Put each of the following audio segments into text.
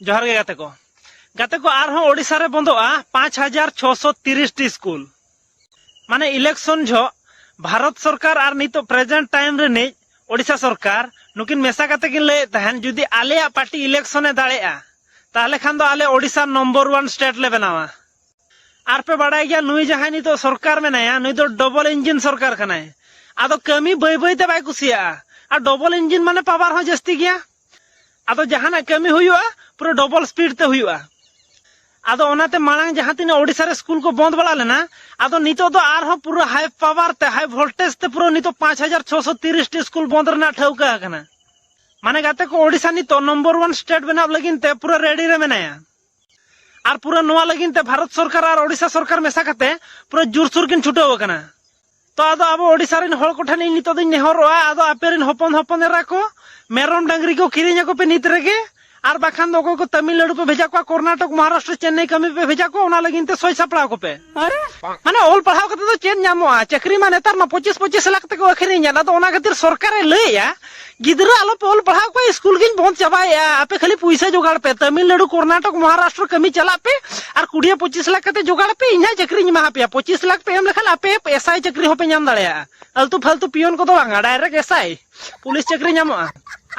जोहार गे गाते को आरहों ओडिशा रे बंदोआ 5630 स्कूल माने इलेक्शन जो भारत सरकार और नितो प्रेजेंट टाइम रे ने ओडिशा सरकार नुकिन मेसा काते किन ले तहन जुदी आलेया पार्टी इलेक्शन ए दाड़ेआ ताहले खान दो आले ओडिशा नंबर 1 स्टेट ले बनावा आर पे बाड़ाय गया नुई जहां नितो सरकार में नया नुई तो डबल इंजिन सरकार कनाय आदो कमी बई बई ते बाय कुसिया आ डबल इंजिन माने पावर हो जस्ती गया आदो जहाना कमी हुआ पूरा डबल स्पीड ते हुआ आदो ओनाते मांग जहां तीन ओडिशा रे स्कूल को बंद बड़ा लेना आदो नितो दो आर हो पूरा हाई पावर ते हाई वोल्टेज ते पूरा नितो 5630 टी स्कूल बंद रना ठौका कना माने गाते को ओडिशा नितो नंबर 1 स्टेट बनाव लगिन ते पूरा रेडी रे मेनाया और पूरा नोआ लगिन ते भारत सरकार और ओडिशा सरकार मेसा काते पूरा जोरसोर किन छुटाव कना तो आदो अब ओडिशा रेन हळ कोठानी नितो दिन नेहरोआ आदो आपेरिन हपन हपन एरा को मेरम डांगरी को किरिnya को पे नित रेगे और बाखान दो को तमिलनाडु पे भेजा को कर्नाटक महाराष्ट्र चेन्नई कमी पे भेजा को ओना लगिन ते सोय सपड़ा को पे माने ओल पढ़ाव कते तो चेन नामोआ चक्री मा नेतार मा 25 लाख तक अखरिnya ना तो ओना खातिर सरकार लैया गिदरा आलो पे ओल पढ़ाव को स्कूल गिन बंद चाबाया आपे खाली पैसा जोगाड़ पे तमिलनाडु कर्नाटक महाराष्ट्र कमी चला पे और 25 लाख कते जोगाड़ पे इन्हा चक्री मा पे 25 लाख पे एम लेखा आपे एसआई चक्री हो पे नाम दाड़या अल्तु फालतू पियन को तो बांगा डायरेक्ट एसआई पुलिस चक्री नामोआ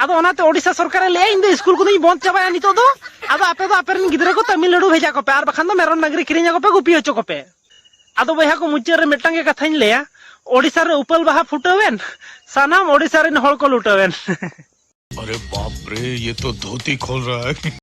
आदो ओनाते ओडिशा सरकार ले इन स्कूल को बंद चाबाया नितो दो आदो आपे तो आपेरन गिदरा को तमिलनाडु भेजा को पे और बखान दो मेरम डांगरी किरिnya को पे गुपी होचो को पे आदो बया को मुच्चे रे मिटांगे कथाइन लेया ओडिशा रे उपल बाहा फुटावेन सानाम ओडिशा रे हळ को लुटावेन। अरे बाप रे, ये तो धोती खोल रहा है।